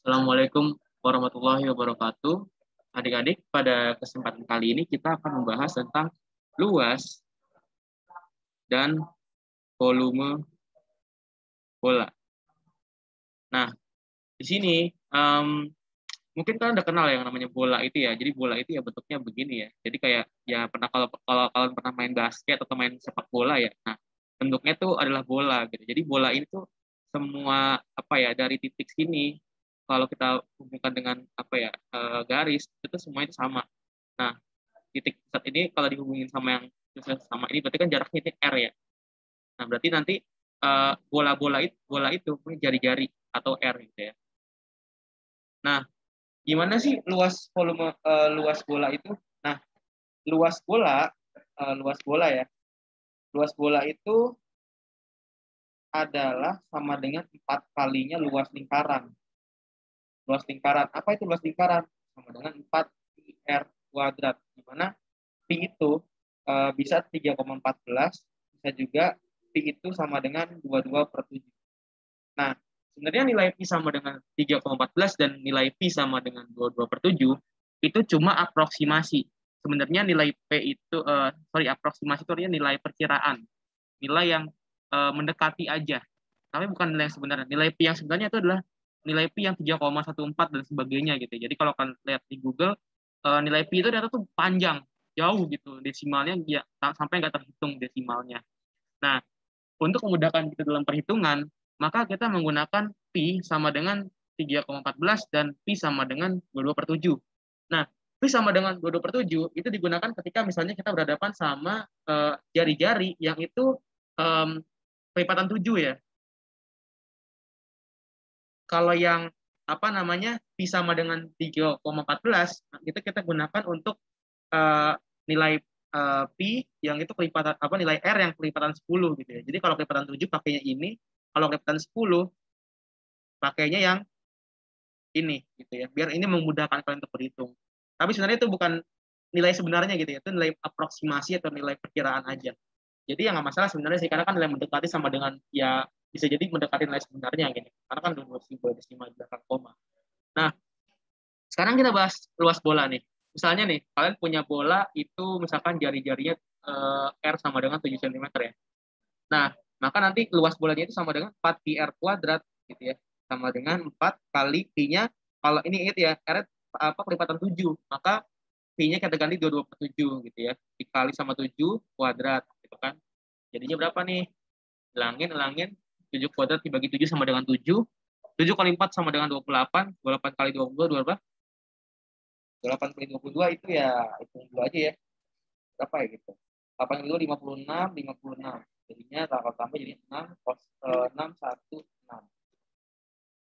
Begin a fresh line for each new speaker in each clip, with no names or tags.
Assalamualaikum warahmatullahi wabarakatuh. Adik-adik, pada kesempatan kali ini kita akan membahas tentang luas dan volume bola. Nah, di sini mungkin kalian udah kenal yang namanya bola itu ya. Jadi bola itu ya bentuknya begini ya. Jadi kayak ya pernah kalau kalian pernah main basket atau main sepak bola ya. Nah, bentuknya tuh adalah bola gitu. Jadi bola ini tuh semua apa ya dari titik sini kalau kita hubungkan dengan apa ya garis itu semua itu sama. Nah, titik pusat ini kalau dihubungin sama yang sama ini berarti kan jaraknya itu R ya. Nah, berarti nanti bola itu punya jari-jari atau R gitu ya. Nah, gimana sih luas bola itu? Nah, luas bola luas bola ya. Luas bola itu adalah sama dengan 4 kalinya luas lingkaran. Luas lingkaran. Apa itu luas lingkaran? Sama dengan 4 pi R kuadrat. Di mana pi itu bisa 3,14, bisa juga pi itu sama dengan 22/7. Nah, sebenarnya nilai pi sama dengan 3,14 dan nilai pi sama dengan 22/7 itu cuma aproksimasi. Sebenarnya nilai P itu, aproksimasi itu artinya nilai perkiraan. Nilai yang mendekati aja. Tapi bukan nilai yang sebenarnya. Nilai pi yang sebenarnya itu adalah nilai pi yang 3,14 dan sebagainya gitu. Jadi kalau kalian lihat di Google, nilai pi itu ternyata tuh panjang, jauh gitu. Desimalnya ya, sampai nggak terhitung desimalnya. Nah, untuk memudahkan kita dalam perhitungan, maka kita menggunakan pi sama dengan 3,14 dan pi sama dengan 22/7. Nah, pi sama dengan 22/7 itu digunakan ketika misalnya kita berhadapan sama jari-jari yang itu kelipatan 7 ya. Kalau yang apa namanya pi sama dengan 3,14 itu kita gunakan untuk nilai pi yang itu kelipatan apa nilai R yang kelipatan 10 gitu ya. Jadi kalau kelipatan 7 pakainya ini, kalau kelipatan 10 pakainya yang ini gitu ya. Biar ini memudahkan kalian untuk berhitung. Tapi sebenarnya itu bukan nilai sebenarnya gitu ya. Itu nilai aproksimasi atau nilai perkiraan aja. Jadi yang nggak masalah sebenarnya sih karena kan nilai mendekati sama dengan ya bisa jadi mendekati nilai sebenarnya gini. Karena kan dua simbol desimal belakang koma. Nah, sekarang kita bahas luas bola nih. Misalnya nih, kalian punya bola itu misalkan jari-jarinya R sama dengan 7 cm ya. Nah, maka nanti luas bolanya itu sama dengan 4 pi R kuadrat gitu ya. Sama dengan 4 kali pi-nya, kalau ini itu ya, R apa kelipatan 7, maka pi-nya kita ganti 22/7 gitu ya. Dikali sama 7 kuadrat gitu kan. Jadinya berapa nih? Hilangin 7 kuadrat dibagi 7 sama dengan 7. 7 kali 4 sama dengan 28. 28 kali 22 berapa? 28 kali 22 itu ya hitung dulu aja ya. Berapa ya gitu. 8 kali 2 56, 56. Jadinya kalau tambah jadi 6, 6, 1, 6.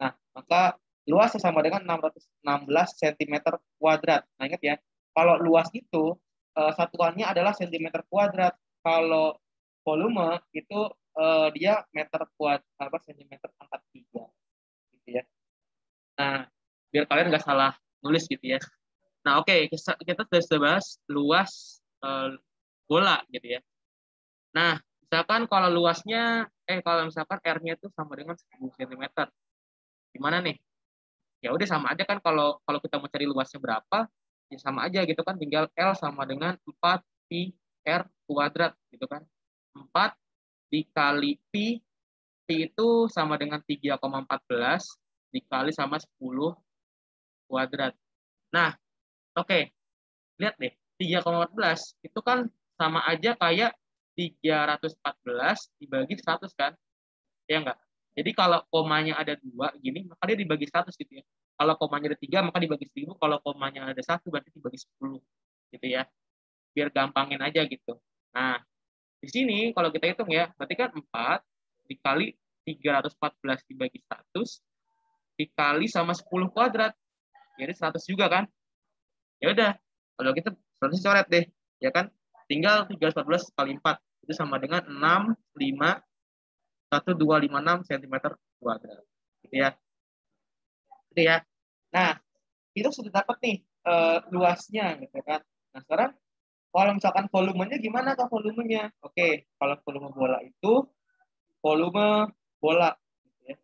Nah, maka luasnya sama dengan 616 cm kuadrat. Nah, ingat ya, kalau luas itu satuannya adalah cm kuadrat. Kalau volume itu dia meter kuadrat apa cm pangkat 3 gitu ya. Nah, biar kalian nggak salah nulis gitu ya. Nah, oke, kita sudah bahas luas bola gitu ya. Nah, misalkan kalau luasnya, kalau misalkan R-nya itu sama dengan 10 cm. Gimana nih? Ya udah sama aja kan kalau kalau kita mau cari luasnya berapa, ya sama aja gitu kan. Tinggal L sama dengan 4 pi R kuadrat gitu kan. 4 dikali pi, pi itu sama dengan 3,14 dikali sama 10 kuadrat. Nah, oke. Lihat deh, 3,14 itu kan sama aja kayak 314 dibagi 100 kan? Ya enggak? Jadi kalau komanya ada 2 gini, maka dia dibagi 100 gitu ya. Kalau komanya ada 3 maka dibagi 1000. Kalau komanya ada 1 berarti dibagi 10 gitu ya. Biar gampangin aja gitu. Nah, di sini kalau kita hitung ya, berarti kan 4 dikali 314 dibagi 100 dikali sama 10 kuadrat. Jadi 100 juga kan? Ya udah, kalau kita 100 coret deh, ya kan? Tinggal 314 kali 4 itu sama dengan 6,1256 cm kuadrat. Gitu ya. Gitu ya. Nah, itu sudah dapat nih luasnya gitu kan. Nah, sekarang kalau misalkan volumenya gimana kak volumenya? Oke, kalau volume bola itu volume bola gitu ya.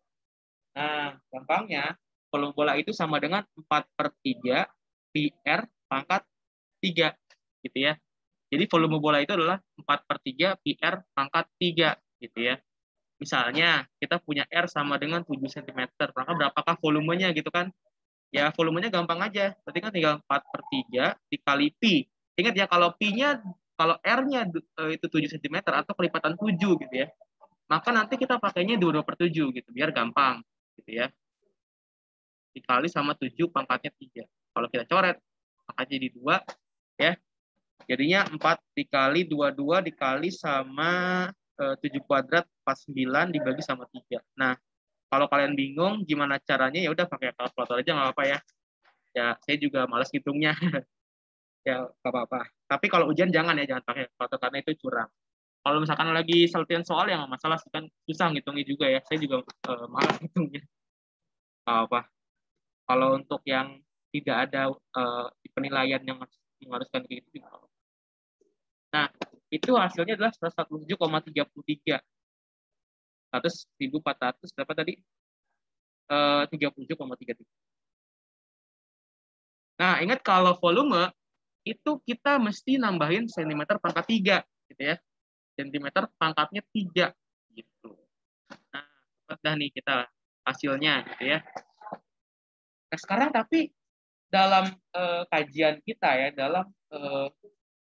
Nah, gampangnya volume bola itu sama dengan 4/3 pi R pangkat 3 gitu ya. Jadi volume bola itu adalah 4/3 pi R pangkat 3 gitu ya. Misalnya kita punya R sama dengan 7 cm, maka berapakah volumenya gitu kan? Ya volumenya gampang aja, berarti kan tinggal 4/3 dikali pi. Ingat ya, kalau pi-nya, kalau R-nya itu 7 cm atau kelipatan 7 gitu ya, maka nanti kita pakainya 22/7 gitu, biar gampang gitu ya. Dikali sama 7 pangkatnya 3. Kalau kita coret, maka jadi 2 ya. Jadinya 4 dikali 22 dikali sama 7 kuadrat 49 dibagi sama 3. Nah, kalau kalian bingung gimana caranya, ya udah pakai kalkulator aja nggak apa-apa ya. Ya, saya juga malas hitungnya. Ya, nggak apa-apa. Tapi kalau ujian jangan ya, jangan pakai kalkulator karena itu curang. Kalau misalkan lagi selesai soal yang masalah kan susah ngitungnya juga ya. Saya juga malas hitungnya. Apa? Kalau untuk yang tidak ada penilaian yang mengharuskan kayak gitu juga. Nah, itu hasilnya adalah 117,33. 100.400 berapa tadi? 37,33. Nah, ingat kalau volume itu kita mesti nambahin cm pangkat 3 gitu ya. Cm pangkatnya 3 gitu. Nah, udah nih kita hasilnya gitu ya. Nah, sekarang tapi dalam kajian kita ya, dalam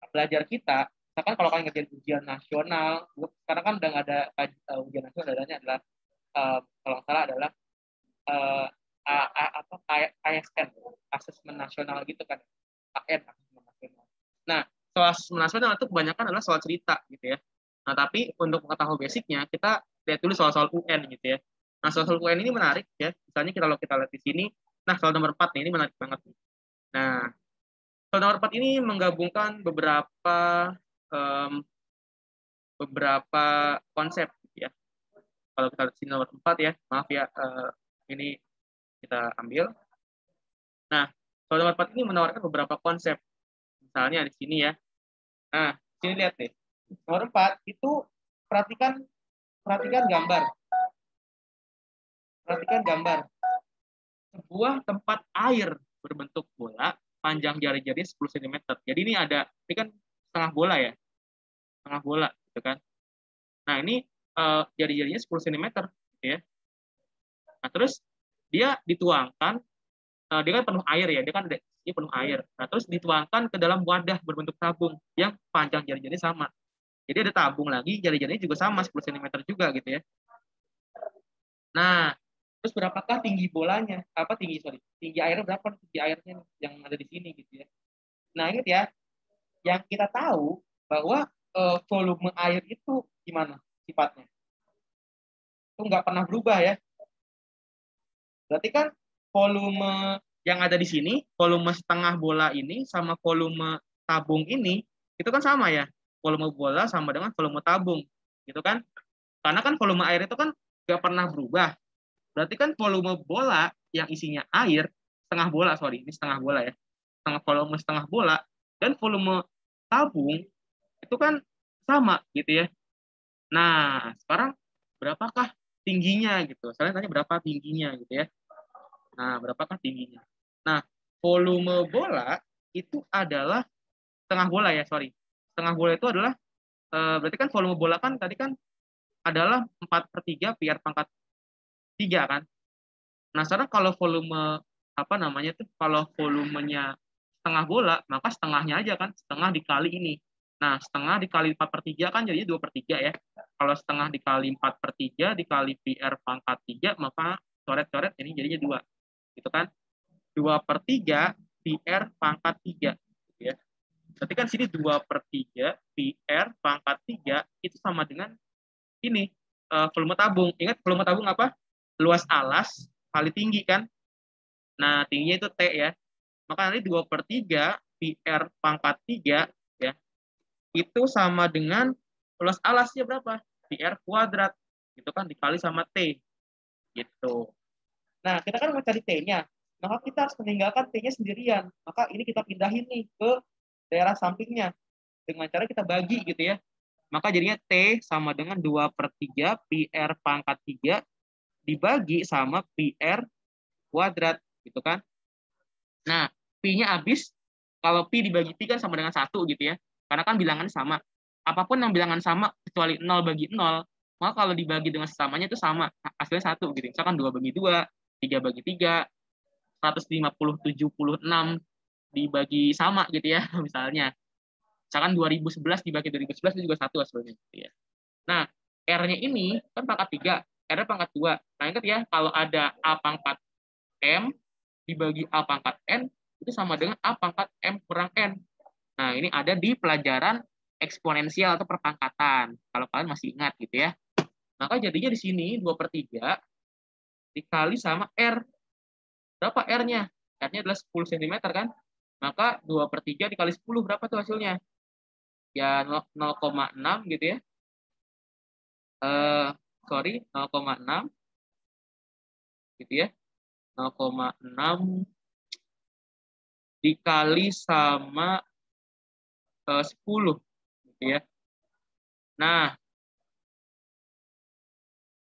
belajar kita, misalkan kalau kalian ngerjain ujian nasional, sekarang kan udah nggak ada ujian nasional, adanya adalah kalau nggak salah adalah apa ASN, asesmen nasional gitu kan, AN, asesmen nasional. Nah, soal asesmen nasional itu kebanyakan adalah soal cerita gitu ya. Nah, tapi untuk mengetahui basicnya, kita lihat dulu soal-soal UN gitu ya. Nah, soal-soal UN ini menarik ya. Misalnya kalau kita lihat di sini, nah soal nomor 4 nih, ini menarik banget. Nah, soal nomor 4 ini menggabungkan beberapa konsep gitu ya. Kalau kita lihat di sini nomor 4 ya, maaf ya, ini kita ambil. Nah, soal nomor 4 ini menawarkan beberapa konsep. Misalnya di sini ya. Nah, sini lihat deh. Nomor 4 itu perhatikan gambar. Perhatikan gambar. Sebuah tempat air berbentuk bola, panjang jari-jari 10 cm. Jadi ini kan setengah bola ya. Setengah bola gitu kan. Nah, ini jari-jarinya 10 cm gitu ya. Nah, terus dia dituangkan, dia kan penuh air ya, dia penuh air. Nah, terus dituangkan ke dalam wadah berbentuk tabung yang panjang jari-jari sama. Jadi ada tabung lagi, jari-jarinya juga sama 10 cm juga gitu ya. Nah, terus berapakah tinggi bolanya? Tinggi airnya berapa? Tinggi airnya yang ada di sini gitu ya. Nah, ingat ya, yang kita tahu bahwa volume air itu gimana sifatnya? Itu nggak pernah berubah ya. Berarti kan volume yang ada di sini, volume setengah bola ini sama volume tabung ini, itu kan sama ya. Volume bola sama dengan volume tabung, gitu kan? Karena kan volume air itu kan nggak pernah berubah. Berarti kan volume bola yang isinya air, ini setengah bola ya. Setengah bola, dan volume tabung itu kan sama gitu ya. Nah, sekarang berapakah tingginya gitu? Saya tanya berapa tingginya gitu ya. Nah, berapakah tingginya? Nah, volume bola itu adalah setengah bola ya, Setengah bola itu adalah berarti kan volume bola kan tadi kan adalah 4/3 pi R pangkat 3 kan. Nah, sekarang kalau volume kalau volumenya setengah bola, maka setengahnya aja kan, setengah dikali ini. Nah, setengah dikali 4/3 kan jadinya 2/3 ya. Kalau setengah dikali 4/3 dikali pi R pangkat 3, maka coret-coret ini jadinya 2. Gitu kan? 2/3 pi R pangkat 3. Gitu ya. Berarti kan sini 2/3 pi R pangkat 3 itu sama dengan ini, volume tabung. Ingat volume tabung apa? Luas alas kali tinggi kan? Nah, tingginya itu T ya. Maka nanti 2/3 pi R pangkat 3 ya, itu sama dengan luas alasnya berapa? Pi R kuadrat. Gitu kan, dikali sama T. Gitu. Nah, kita kan mau cari T-nya. Maka kita harus meninggalkan T-nya sendirian. Maka ini kita pindahin nih ke daerah sampingnya. Dengan cara kita bagi gitu ya. Maka jadinya T sama dengan 2/3 pi R pangkat 3 dibagi sama pi R kuadrat, gitu kan. Nah, Pi-nya habis, kalau Pi dibagi Pi kan sama dengan 1 gitu ya. Karena kan bilangan sama. Apapun yang bilangan sama, kecuali 0 bagi 0, maka kalau dibagi dengan sesamanya itu sama, hasilnya 1 gitu. Misalkan 2 bagi 2, 3 bagi 3, 150/76 dibagi sama gitu ya, misalnya. Misalkan 2011 dibagi 2011 itu juga 1 hasilnya gitu ya. Nah, R-nya ini kan pangkat 3, R-nya pangkat 2. Nah, ingat ya, kalau ada A pangkat M dibagi A pangkat N, itu sama dengan A pangkat M kurang N. Nah, ini ada di pelajaran eksponensial atau perpangkatan. Kalau kalian masih ingat gitu ya. Maka jadinya di sini 2/3 dikali sama R. Berapa R-nya? R-nya adalah 10 cm kan? Maka 2/3 dikali 10 berapa tuh hasilnya? Ya 0,6 gitu ya. 0,6 gitu ya. 0,6 dikali sama 10 gitu ya. Nah,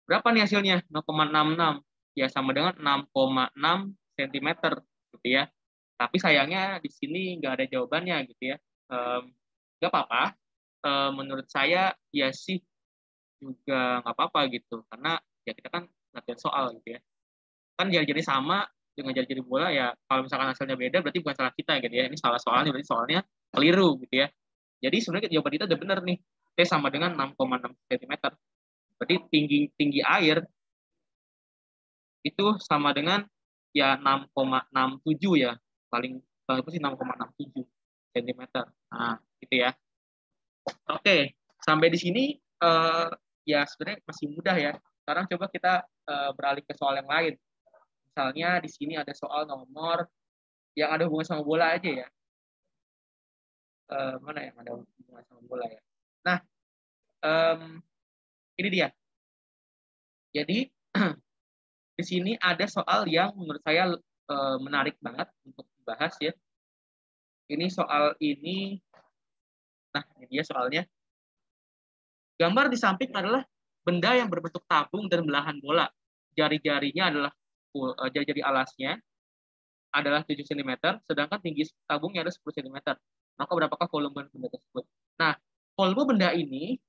berapa nih hasilnya? 0,66. Ya sama dengan 6,6 cm gitu ya. Tapi sayangnya di sini nggak ada jawabannya gitu ya. Nggak apa-apa. Menurut saya ya sih juga nggak apa-apa gitu. Karena ya kita kan latihan soal gitu ya. Kan jari-jari sama dengan jari-jari bola ya. Kalau misalkan hasilnya beda berarti bukan salah kita gitu ya. Ini salah soalnya, berarti soalnya keliru gitu ya. Jadi sebenarnya jawaban kita udah benar nih. T sama dengan 6,6 cm. Berarti tinggi air itu sama dengan ya 6,67 ya. Paling itu sih 6,67 cm. Nah, gitu ya. Oke, sampai di sini ya sebenarnya masih mudah ya. Sekarang coba kita beralih ke soal yang lain. Misalnya di sini ada soal nomor yang ada hubungan sama bola aja ya. Mana yang ada hubungan sama bola ya? Nah, ini dia. Jadi di sini ada soal yang menurut saya menarik banget untuk dibahas ya. Ini soal ini, nah ini dia soalnya. Gambar di samping adalah benda yang berbentuk tabung dan belahan bola. Jari-jarinya adalah jari-jari alasnya adalah 7 cm, sedangkan tinggi tabungnya adalah 10 cm. Maka berapakah volume benda tersebut? Nah, volume benda ini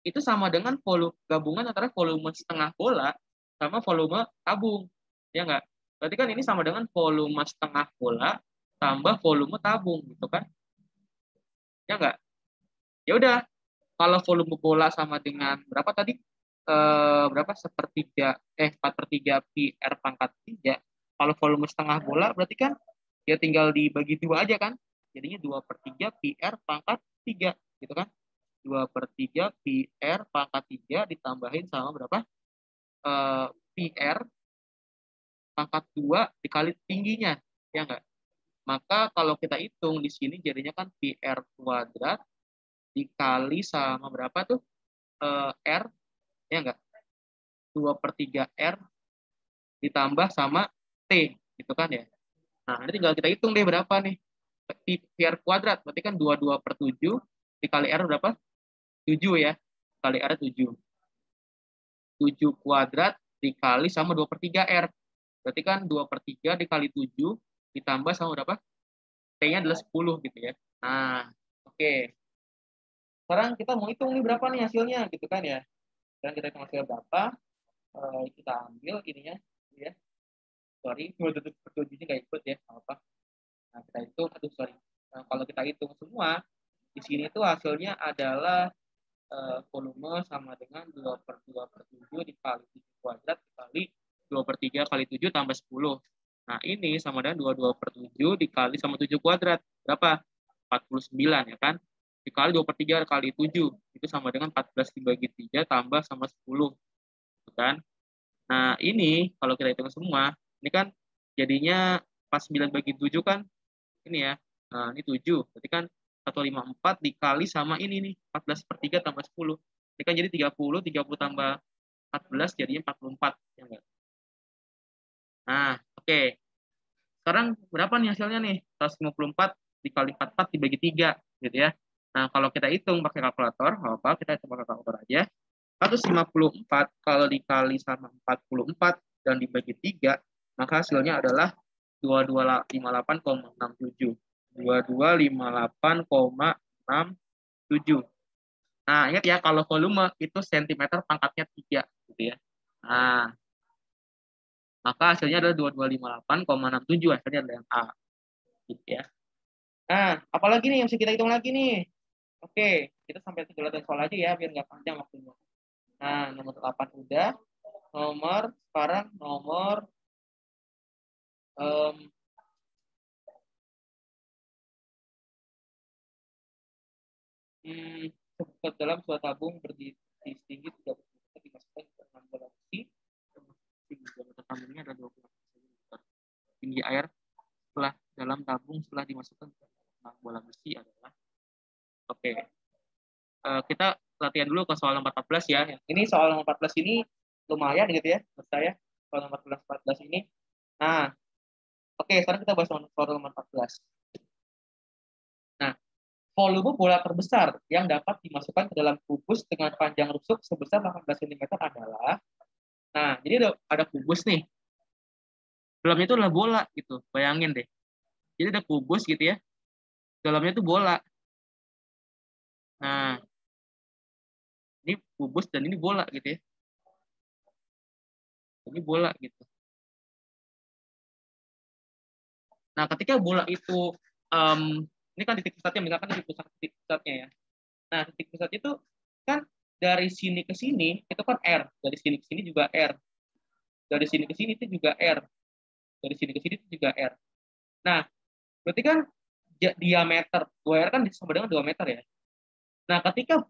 itu sama dengan volume gabungan antara volume setengah bola sama volume tabung. Ya enggak? Berarti kan ini sama dengan volume setengah bola tambah volume tabung gitu kan? Ya enggak? Ya udah, kalau volume bola sama dengan berapa tadi? Berapa? 4/3 pi R pangkat 3. Kalau volume setengah bola berarti kan ya tinggal dibagi 2 aja kan? Jadinya 2/3 pi R pangkat 3 gitu kan? 2/3 pi R pangkat 3 ditambahin sama berapa? Pi R pangkat 2 dikali tingginya. Ya enggak? Maka kalau kita hitung di sini jadinya kan pi R kuadrat dikali sama berapa tuh? R, ya enggak? 2/3 R ditambah sama T, gitu kan ya. Nah, nanti tinggal kita hitung deh berapa nih. Pi R kuadrat, berarti kan 22/7 dikali R berapa? 7 ya. Kali R 7. 7 kuadrat dikali sama 2/3 R. Berarti kan 2/3 dikali 7 ditambah sama berapa? T-nya adalah 10 gitu ya. Nah, oke. Sekarang kita mau hitung nih berapa nih hasilnya gitu kan ya. Sekarang kita hitung hasilnya berapa. Kita ambil ininya ya. Sorry, 27 nggak ikut ya, apa. Nah, kita hitung, sorry. Nah, kalau kita hitung semua, di sini tuh hasilnya adalah volume sama dengan 2/2/7 dikali 7 kuadrat dikali 2/3 kali 7 tambah 10. Nah, ini sama dengan 22/7 dikali sama 7 kuadrat. Berapa? 49 ya kan? Dikali 2/3 kali 7. Itu sama dengan 14 dibagi 3 tambah sama 10. Kan? Nah, ini kalau kita hitung semua, ini kan jadinya pas 9 bagi 7 kan ini ya. Nah, ini 7. Berarti kan 154 dikali sama ini nih, 14/3 tambah 10. Ini kan jadi 30 tambah 14 jadinya 44. Ya enggak? Nah, oke. Sekarang berapa nih hasilnya nih? 154 dikali 44 dibagi 3 gitu ya. Nah, kalau kita hitung pakai kalkulator, apa kita hitung pakai kalkulator aja. 154 kalau dikali sama 44 dan dibagi 3, Maka hasilnya adalah 2258,67. 2258,67. Nah, ingat ya, kalau volume itu sentimeter pangkatnya 3, gitu ya. Nah, maka hasilnya adalah 2258,67, hasilnya adalah yang A. Gitu ya. Nah, apalagi nih yang mesti kita hitung lagi nih? Oke, kita sampai 3 soal aja ya, biar nggak panjang waktunya. Nah, nomor 8 udah. Sekarang nomor sebut dalam suatu tabung berdiri tinggi 30 cm dimasukkan ke 6 bola besi. Tinggi diameter tabungnya adalah 20 cm. Tinggi air setelah dalam tabung setelah dimasukkan ke 6 bola besi adalah oke. Kita latihan dulu ke soal nomor 14 ya. Ini soal nomor 14 ini lumayan gitu ya menurut saya. Soal nomor 14 ini. Nah, oke, sekarang kita bahas soal nomor 14. Nah, volume bola terbesar yang dapat dimasukkan ke dalam kubus dengan panjang rusuk sebesar 18 cm adalah, nah, jadi ada kubus nih. Dalamnya itu adalah bola gitu. Bayangin deh. Jadi ada kubus gitu ya. Dalamnya itu bola. Nah, ini kubus dan ini bola gitu ya. Ini bola gitu. Nah, ketika bola itu, ini kan titik pusatnya, misalkan titik pusatnya ya. Nah, titik pusat itu kan dari sini ke sini itu kan R, dari sini ke sini juga R, dari sini ke sini itu juga R, dari sini ke sini itu juga R. Nah, berarti kan diameter 2R kan sama dengan 2 meter ya. Nah, ketika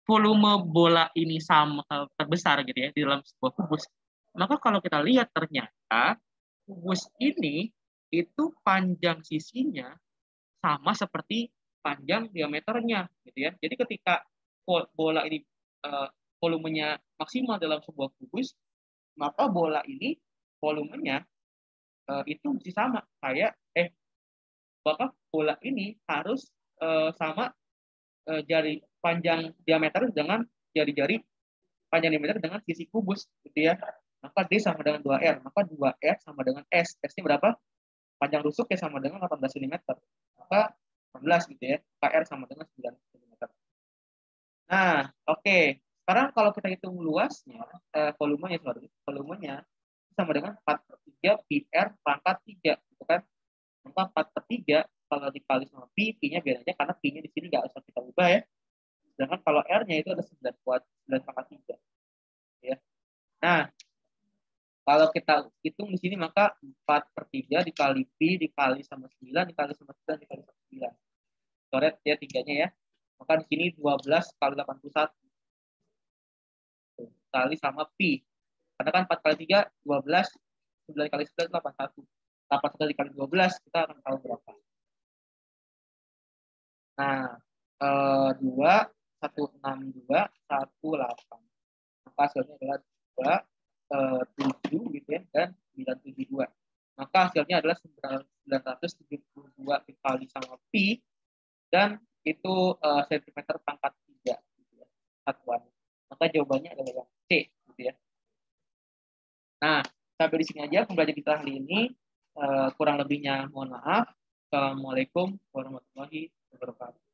volume bola ini sama terbesar gitu ya di dalam sebuah kubus, maka kalau kita lihat ternyata kubus ini itu panjang sisinya sama seperti panjang diameternya gitu ya. Jadi ketika bola ini volumenya maksimal dalam sebuah kubus, maka bola ini volumenya itu mesti sama kayak maka bola ini harus sama jari panjang diameter dengan jari-jari panjang diameter dengan sisi kubus gitu ya. Maka D sama dengan 2R, maka 2R sama dengan S. S-nya berapa? Panjang rusuk ya sama dengan 18 cm. Maka 18 gitu ya. KR sama dengan 9 cm. Nah, oke. Sekarang kalau kita hitung luasnya, volumenya sama dengan 4/3 PR pangkat 3 gitu kan. Maka 4/3 kalau dikali sama P-nya biar aja karena P-nya di sini nggak usah kita ubah ya. Sedangkan kalau R-nya itu ada 9 pangkat 3. Ya. Nah, kalau kita hitung di sini maka 4/3 dikali P dikali sama 9 dikali sama 9 dikali sama 9. Coret ya 3-nya ya. Maka di sini 12 kali 81 kali sama P. Karena kan 4 kali 3 12, 9 kali 9 81. 81 dikali 12 kita akan tahu berapa. Nah, 2 162 18. Maka hasilnya adalah 2 7 gitu ya dan 972. Maka hasilnya adalah 972 dikali sama pi dan itu sentimeter pangkat 3 gitu ya, satuan. Maka jawabannya adalah yang C gitu ya. Nah, sampai di sini aja pembelajaran kita hari ini. Kurang lebihnya mohon maaf. Assalamualaikum warahmatullahi wabarakatuh.